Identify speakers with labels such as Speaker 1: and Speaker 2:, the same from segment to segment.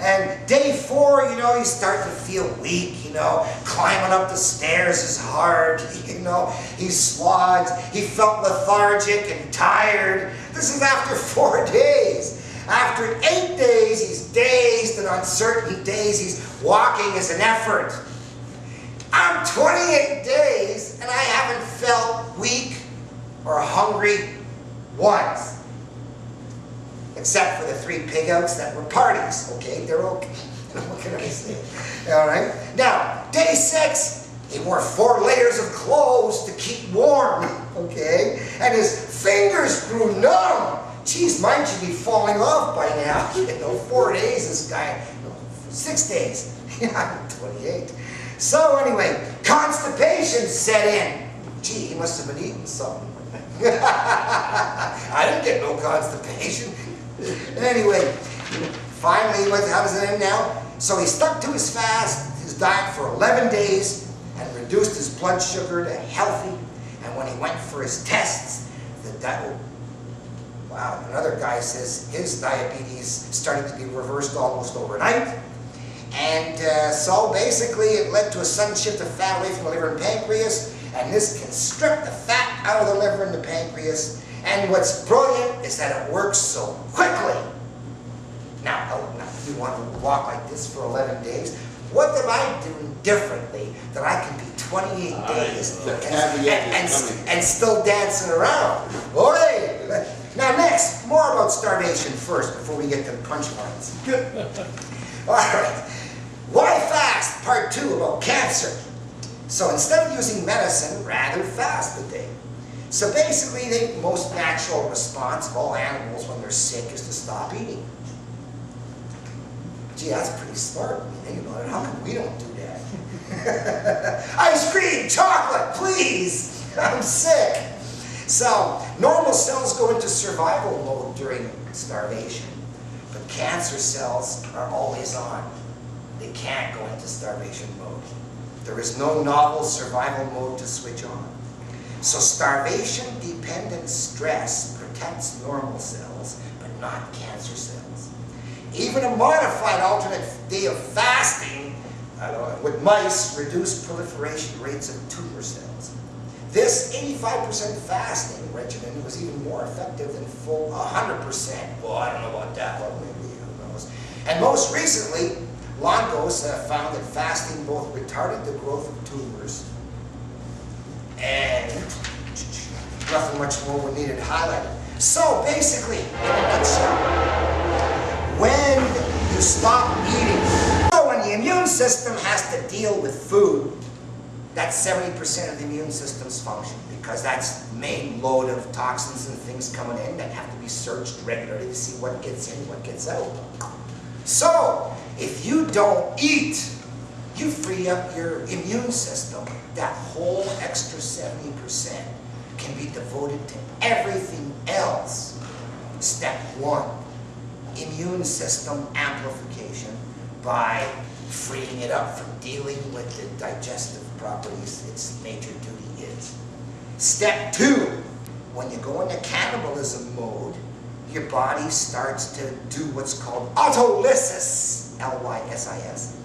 Speaker 1: And day 4, you know, he's starting to feel weak, you know. Climbing up the stairs is hard, you know. He slogs. He felt lethargic and tired. This is after 4 days. After 8 days, he's dazed, and on certain days, he's walking as an effort. I'm 28 days, and I haven't felt weak or hungry once. Except for the 3 pig outs that were parties, okay? They're okay. What can I say? All right? Now, day 6, he wore 4 layers of clothes to keep warm, okay? And his fingers grew numb. Geez, mine should be falling off by now. You know, 4 days, this guy, 6 days. I'm 28. So anyway, constipation set in. Gee, he must have been eating something. I didn't get no constipation. Anyway, finally, how does it end now? So he stuck to his fast, his diet for 11 days, and reduced his blood sugar to healthy. And when he went for his tests, another guy says his diabetes started to be reversed almost overnight. And so basically it led to a sudden shift of fat away from the liver and pancreas, and this can strip the fat out of the liver and the pancreas. And what's brilliant is that it works so quickly. Now, if you want to walk like this for 11 days, what am I doing differently that I can be 28 days and still dancing around? Boy! Now next, more about starvation first before we get to the punchlines. All right. Why fast? Part 2 about cancer. So instead of using medicine, rather fast a day. So basically, the most natural response of all animals when they're sick is to stop eating. Gee, that's pretty smart when you think about it. How come we don't do that? Ice cream, chocolate, please! I'm sick. So, normal cells go into survival mode during starvation, but cancer cells are always on. They can't go into starvation mode. There is no novel survival mode to switch on. So starvation-dependent stress protects normal cells, but not cancer cells. Even a modified alternate day of fasting with mice reduced proliferation rates of tumor cells. This 85% fasting regimen was even more effective than full 100%. Well, I don't know about that, but maybe who knows. And most recently, Londos found that fasting both retarded the growth of tumors and nothing much more was needed highlighted. So basically, in a nutshell, when you stop eating, so when the immune system has to deal with food, that's 70% of the immune system's function, because that's the main load of toxins and things coming in that have to be searched regularly to see what gets in, what gets out. So, if you don't eat, you free up your immune system. That whole extra 70% can be devoted to everything else. Step 1, immune system amplification by freeing it up from dealing with the digestive properties its major duty is. Step 2, when you go into cannibalism mode, your body starts to do what's called autolysis, L-Y-S-I-S.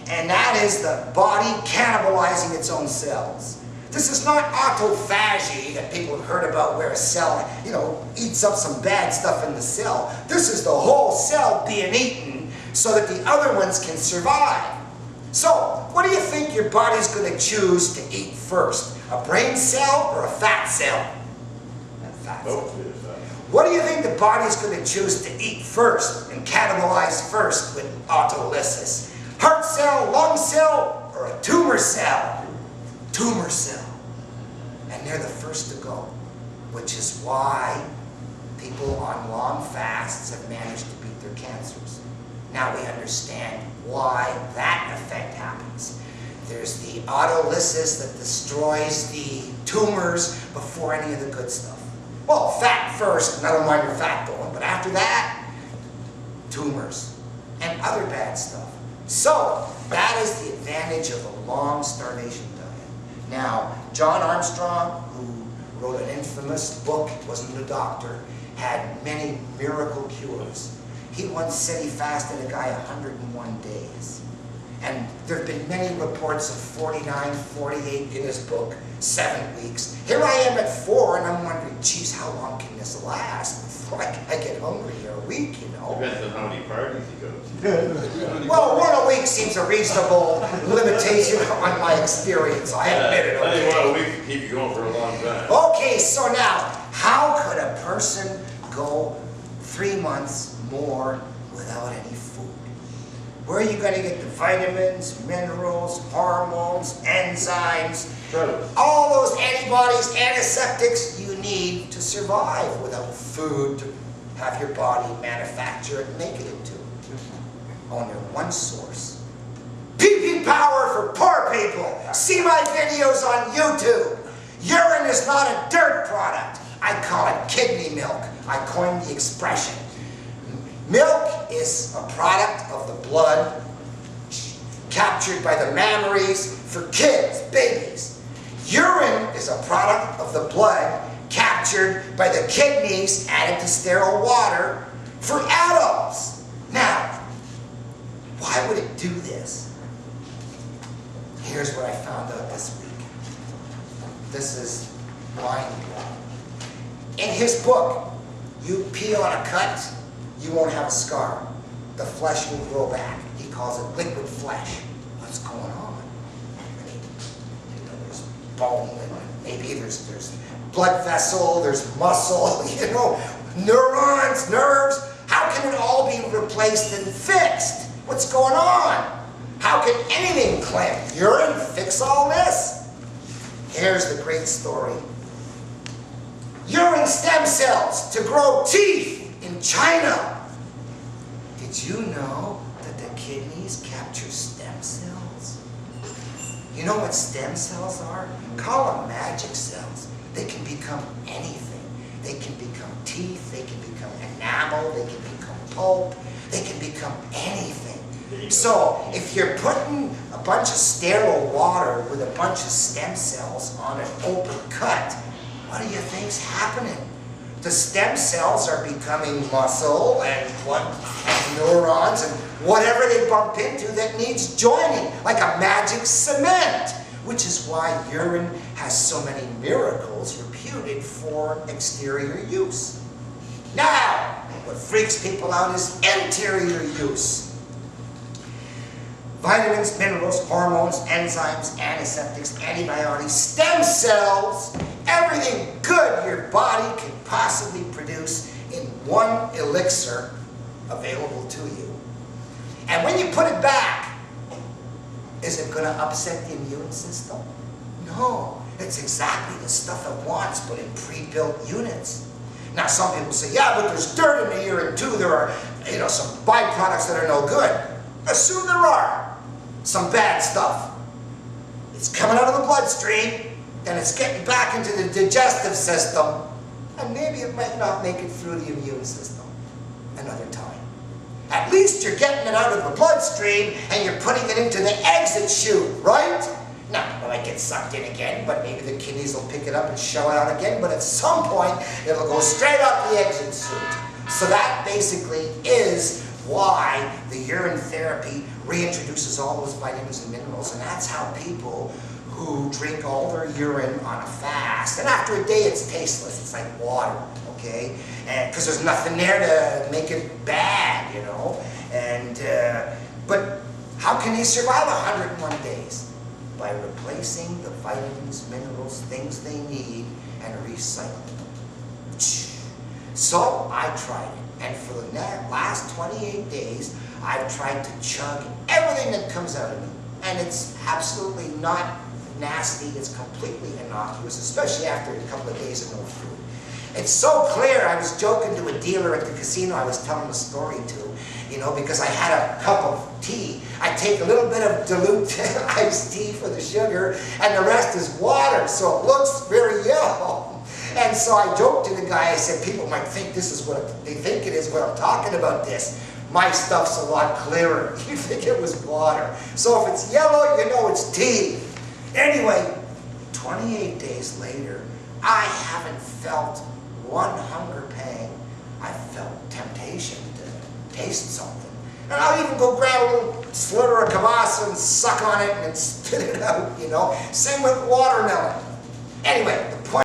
Speaker 1: And that is the body cannibalizing its own cells. This is not autophagy that people have heard about, where a cell, eats up some bad stuff in the cell. This is the whole cell being eaten so that the other ones can survive. So, what do you think your body's going to choose to eat first? A brain cell or a fat cell? A fat cell. What do you think the body's going to choose to eat first and cannibalize first with autolysis? Heart cell, lung cell, or a tumor cell? Tumor cell. And they're the first to go, which is why people on long fasts have managed to beat their cancers. Now we understand why that effect happens. There's the autolysis that destroys the tumors before any of the good stuff. Well, fat first, and I don't mind your fat going, but after that, tumors and other bad stuff. So, that is the advantage of a long starvation diet. Now, John Armstrong, who wrote an infamous book, wasn't a doctor, had many miracle cures. He once said he fasted a guy 101 days. And there have been many reports of 49, 48 in his book, 7 weeks. Here I am at 4, and I'm wondering, geez, how long can this last before I get hungry or a week, you know?
Speaker 2: Depends on how many parties he goes.
Speaker 1: Well, 1 a week seems a reasonable limitation on my experience. I admit it,
Speaker 2: I think 1 a
Speaker 1: okay?
Speaker 2: week can keep you going for a long time.
Speaker 1: Okay, so now, how could a person go 3 months more without any food? Where are you going to get the vitamins, minerals, hormones, enzymes, all those antibodies, antiseptics you need to survive without food to have your body manufacture and make it into? Only one source. PP Power for poor people. See my videos on YouTube. Urine is not a dirt product. I call it kidney milk. I coined the expression. Milk is a product of the blood captured by the mammaries for kids, babies. Urine is a product of the blood captured by the kidneys added to sterile water for adults. Now, why would it do this? Here's what I found out this week. This is mind-blowing. In his book, you pee on a cut, you won't have a scar. The flesh will grow back. He calls it liquid flesh. What's going on? I mean, there's bone, and maybe there's blood vessel, there's muscle, neurons, nerves. How can it all be replaced and fixed? What's going on? How can anything cleanse? Urine fix all this? Here's the great story. Urine stem cells to grow teeth in China. Did you know that the kidneys capture stem cells? You know what stem cells are? Call them magic cells. They can become anything. They can become teeth, they can become enamel, they can become pulp, they can become anything. So if you're putting a bunch of sterile water with a bunch of stem cells on an open cut, what do you think's happening? The stem cells are becoming muscle and neurons and whatever they bump into that needs joining, like a magic cement, which is why urine has so many miracles reputed for exterior use. Now, what freaks people out is interior use. Vitamins, minerals, hormones, enzymes, antiseptics, antibiotics, stem cells, everything good your body can possibly produce in one elixir available to you. And when you put it back, is it going to upset the immune system? No, it's exactly the stuff it wants, but in pre-built units. Now some people say, yeah, but there's dirt in the urine too. There are, some byproducts that are no good. Assume there are. Some bad stuff. It's coming out of the bloodstream, and it's getting back into the digestive system, and maybe it might not make it through the immune system another time. At least you're getting it out of the bloodstream, and you're putting it into the exit chute, right? Now, it might get sucked in again, but maybe the kidneys will pick it up and shell it out again, but at some point, it'll go straight out the exit chute. So that basically is why the urine therapy reintroduces all those vitamins and minerals, and that's how people who drink all their urine on a fast, and after a day it's tasteless, it's like water, okay? And because there's nothing there to make it bad, but how can they survive 101 days? By replacing the vitamins, minerals, things they need, and recycling them. So I tried it. And for the last 28 days, I've tried to chug everything that comes out of me. And it's absolutely not nasty. It's completely innocuous, especially after a couple of days of no food. It's so clear. I was joking to a dealer at the casino I was telling the story to, because I had a cup of tea. I take a little bit of dilute iced tea for the sugar, and the rest is water, so it looks very yellow. And so I joked to the guy, I said, people might think this is they think it is what I'm talking about this. My stuff's a lot clearer. You think it was water. So if it's yellow, it's tea. Anyway, 28 days later, I haven't felt one hunger pang. I felt temptation to taste something. And I'll even go grab a little sliver of kielbasa and suck on it and spit it out, you know. Same with watermelon. Anyway,